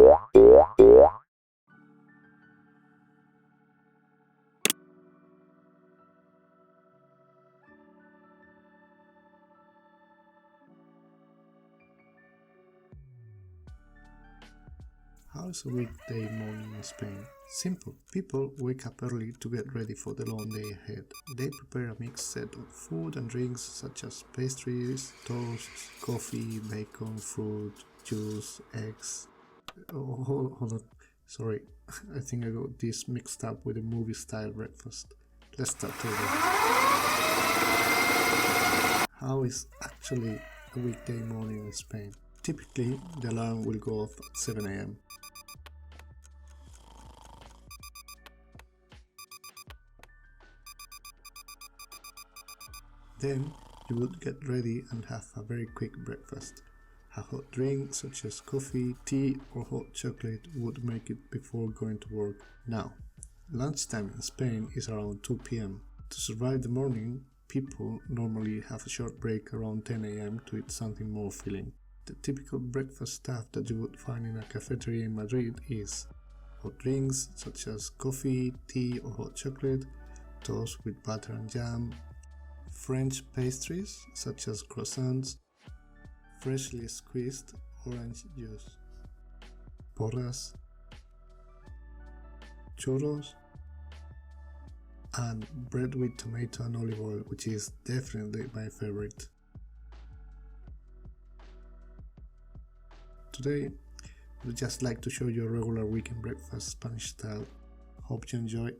How is a weekday morning in Spain? Simple. People wake up early to get ready for the long day ahead. They prepare a mixed set of food and drinks such as pastries, toasts, coffee, bacon, fruit, juice, eggs. Oh, hold on. Sorry, I think I got this mixed up with a movie style breakfast. Let's start over. How is actually a weekday morning in Spain? Typically, the alarm will go off at 7 am. Then you would get ready and have a very quick breakfast. A hot drink such as coffee, tea or hot chocolate would make it before going to work. Now, lunchtime in Spain is around 2 p.m. To survive the morning, people normally have a short break around 10 a.m. to eat something more filling. The typical breakfast stuff that you would find in a cafeteria in Madrid is hot drinks such as coffee, tea or hot chocolate, toast with butter and jam, French pastries such as croissants, freshly squeezed orange juice, porras, churros, and bread with tomato and olive oil, which is definitely my favorite. Today, I would just like to show you a regular weekend breakfast Spanish style. Hope you enjoy.